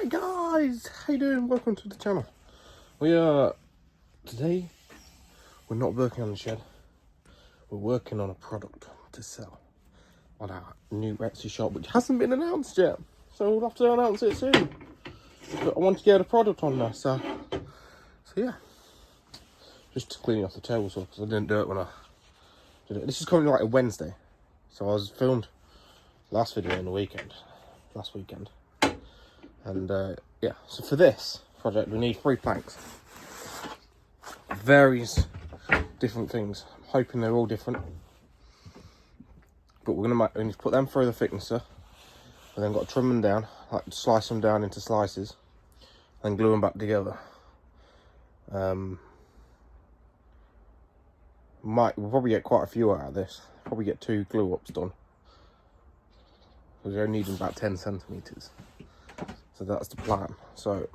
Hi guys, how you doing? Welcome to the channel. Today we're not working on the shed. We're working on a product to sell on our new Etsy shop, which hasn't been announced yet. So we'll have to announce it soon. But I want to get a product on there, so yeah. Just cleaning off the tables because I didn't do it when I did it. This is currently like a Wednesday, so I was filmed last video on the weekend, last weekend. And yeah, so for this project we need 3 planks, various different things. I'm hoping they're all different, but we need to put them through the thicknesser, and then got to trim them down, like slice them down into slices, and glue them back together. We'll probably get quite a few out of this. Probably get 2 glue ups done, because they're needing about 10 centimeters. So that's the plan. So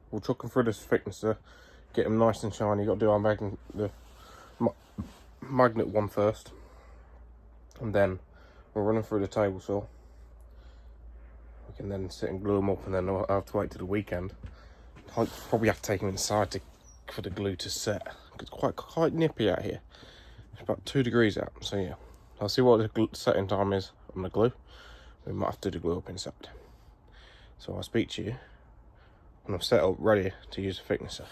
we'll chuck them through this thicknesser, get them nice and shiny. Got to do our magnet one first, and then we'll run them through the table saw. We can then sit and glue them up, and then I'll have to wait till the weekend. I'll probably have to take them inside for the glue to set. It's quite nippy out here. It's about 2 degrees out. So yeah, I'll see what the setting time is on the glue. We might have to do the glue up inside. So I'll speak to you when I've set up ready to use the thicknesser.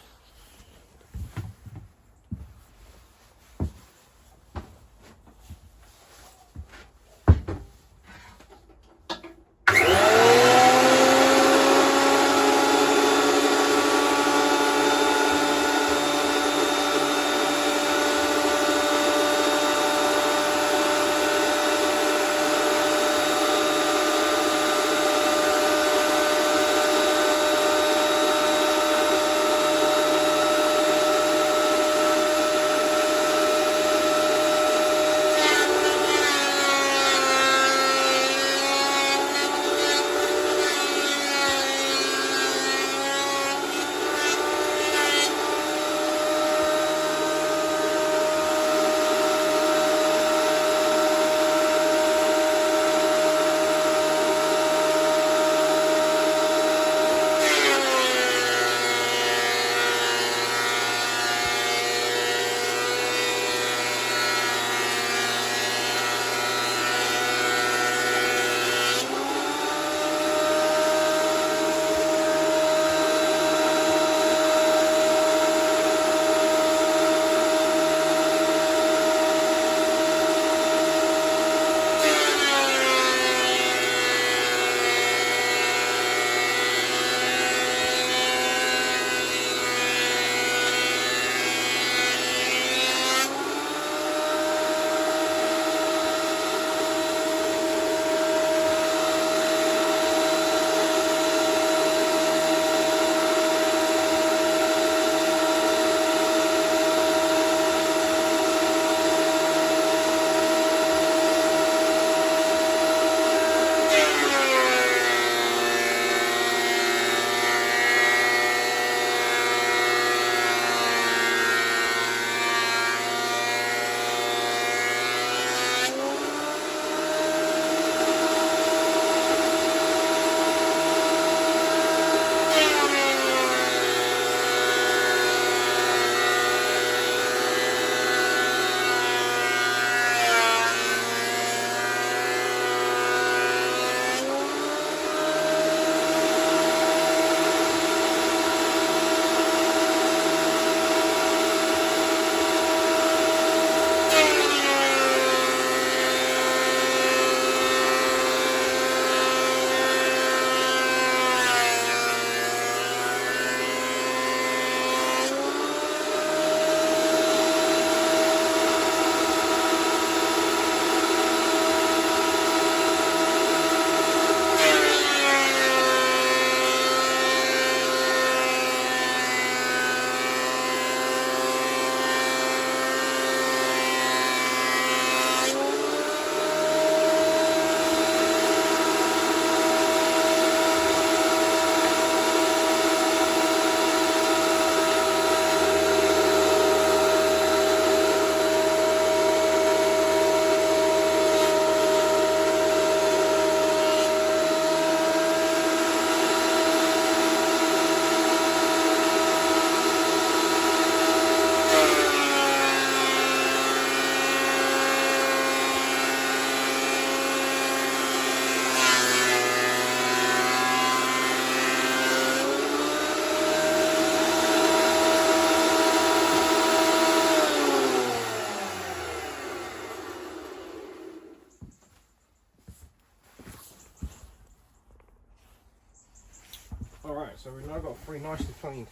Alright, so we've now got 3 nicely cleaned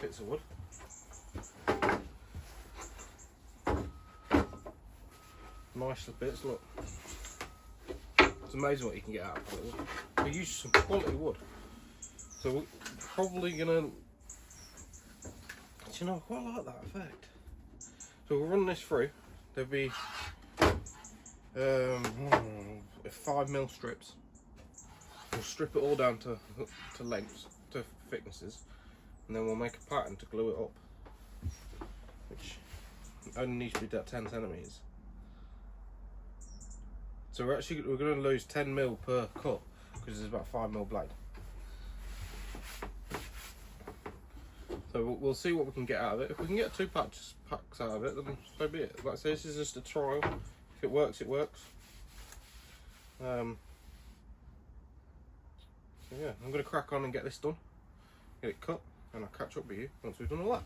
bits of wood. Nice bits, look. It's amazing what you can get out of it. We use some quality wood. So we're probably gonna, you know, I quite like that effect. So we'll run this through. There'll be 5mm strips. We'll strip it all down to lengths, to thicknesses, and then we'll make a pattern to glue it up, which only needs to be 10 centimeters. So we're going to lose 10mm per cut because there's about 5mm blade. So we'll see what we can get out of it. If we can get 2 packs out of it, then so be it. Like I say, this is just a trial. If it works, it works. So yeah, I'm going to crack on and get this done, get it cut, and I'll catch up with you once we've done all that.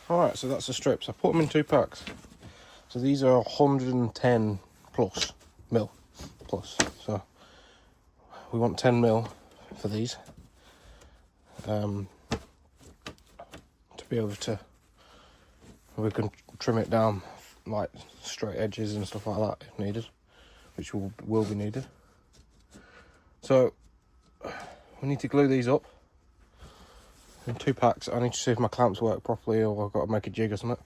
Alright, so that's the strips. I put them in 2 packs. So these are 110 plus mil plus. So we want 10mm for these. To be able to, we can trim it down like straight edges and stuff like that if needed, which will be needed. So we need to glue these up in 2 packs. I need to see if my clamps work properly, or I've got to make a jig or something.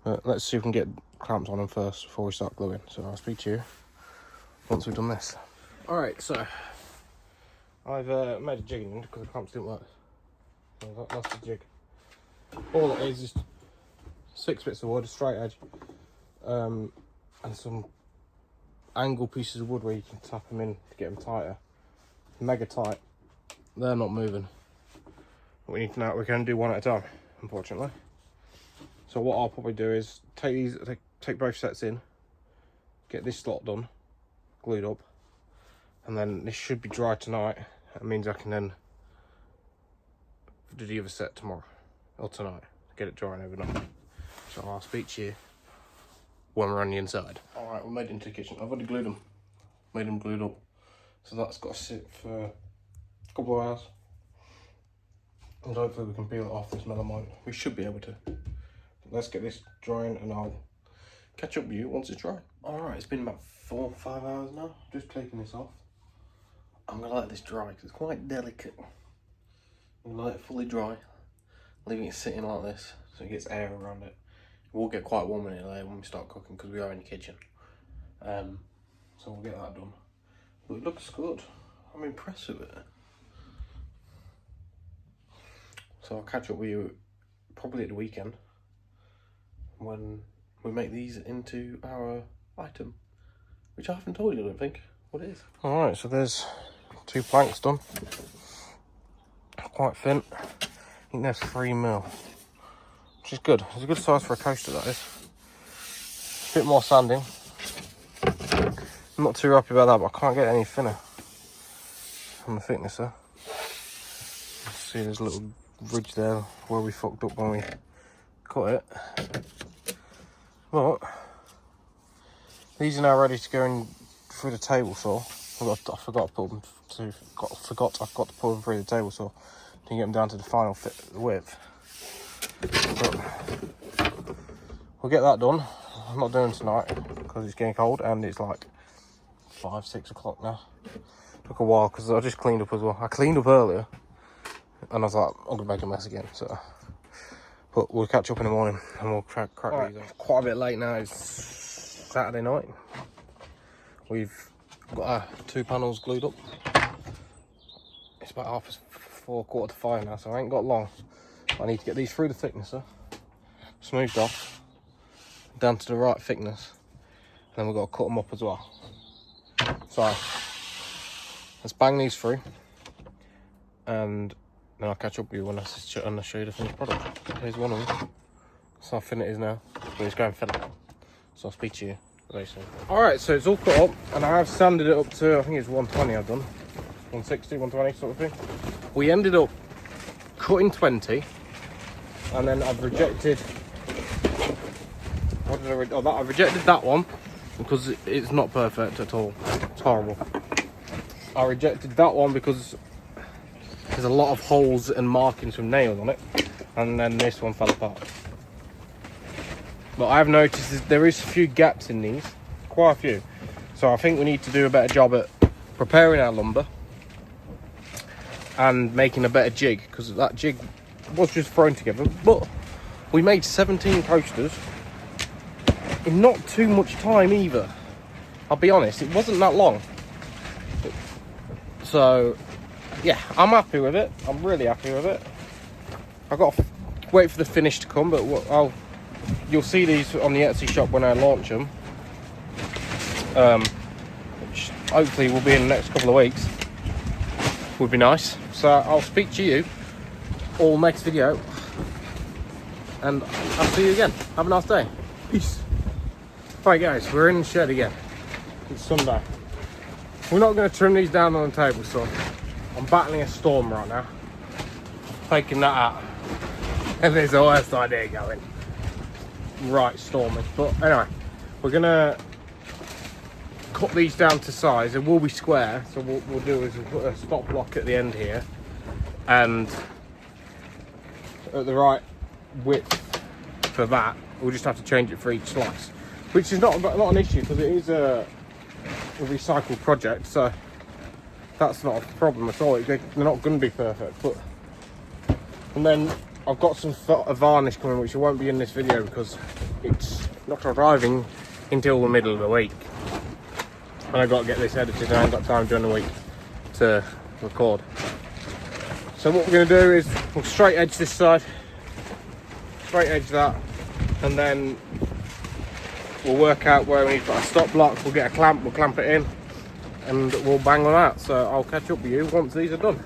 But let's see if we can get clamps on them first before we start gluing. So I'll speak to you once we've done this. Alright, so I've made a jig in because the clamps didn't work. So that's the jig. All it is 6 bits of wood, a straight edge, and some angle pieces of wood where you can tap them in to get them tighter. Mega tight. They're not moving. We need to know we can do one at a time, unfortunately. So what I'll probably do is take both sets in, get this slot done, glued up, and then this should be dry tonight. That means I can then do the other set tomorrow or tonight, get it drying overnight. So I'll speak to you when we're on the inside. All right, we're made into the kitchen. I've already glued them, made them glued up. So that's got to sit for a couple of hours. And hopefully we can peel it off this melamine. We should be able to. Let's get this drying and I'll catch up with you once it's dry. Alright, it's been about 4 or 5 hours now. Just taking this off. I'm going to let this dry because it's quite delicate. I'm going to let it fully dry. Leaving it sitting like this so it gets air around it. It will get quite warm in here later when we start cooking because we are in the kitchen. So we'll get that done. But it looks good. I'm impressed with it. So I'll catch up with you probably at the weekend when we make these into our item, which I haven't told you, I don't think, what it is. Alright, so there's 2 planks done. Quite thin. I think there's 3mm, which is good. It's a good size for a coaster, that is. A bit more sanding. I'm not too happy about that, but I can't get any thinner on the thickness there. See, there's a little ridge there where we fucked up when we cut it. But these are now ready to go in through the table saw. I forgot to put them I've got to pull them through the table saw to get them down to the final width. But we'll get that done. I'm not doing it tonight because it's getting cold and it's like 5, 6 o'clock now. Took a while because I just cleaned up as well. I cleaned up earlier and I was like, I'm gonna make a mess again. So, but we'll catch up in the morning and we'll crack these up. Quite a bit late now. It's Saturday night. We've got our 2 panels glued up. It's about 4:15, 4:45 now, so I ain't got long. I need to get these through the thicknesser, smoothed off, down to the right thickness, and then we've got to cut them up as well. So let's bang these through, and then I'll catch up with you when I show you the finished product. Here's one of them. That's how thin it is now. But it's going thin. So I'll speak to you very soon. Alright, so it's all cut up, and I have sanded it up to, I think it's 120 I've done. 160, 120 sort of thing. We ended up cutting 20, and then I've rejected, what did I rejected that one because it's not perfect at all. It's horrible. I rejected that one because there's a lot of holes and markings from nails on it, and then this one fell apart. But I've noticed that there is a few gaps in these, quite a few. So I think we need to do a better job at preparing our lumber and making a better jig, because that jig was just thrown together. But we made 17 posters in not too much time either. I'll be honest, it wasn't that long. So yeah, I'm happy with it. I'm really happy with it. I've got to wait for the finish to come, but you'll see these on the Etsy shop when I launch them. Which hopefully will be in the next couple of weeks. Would be nice. So I'll speak to you all next video, and I'll see you again. Have a nice day. Peace. Right guys, we're in the shed again. It's Sunday. We're not going to trim these down on the table, so I'm battling a storm right now. Taking that out, and there's the worst idea going. Right, stormy. But anyway, we're gonna cut these down to size. It will be square, so what we'll do is we'll put a stop block at the end here, and at the right width for that. We'll just have to change it for each slice, which is not an issue because it is a recycled project, so that's not a problem at all. They're not going to be perfect, but and then I've got some varnish coming, which won't be in this video because it's not arriving until the middle of the week, and I've got to get this edited. I ain't got time during the week to record. So what we're going to do is we'll straight edge this side, straight edge that, and then we'll work out where we need to put a stop block. We'll get a clamp, we'll clamp it in, and we'll bang them out. So I'll catch up with you once these are done.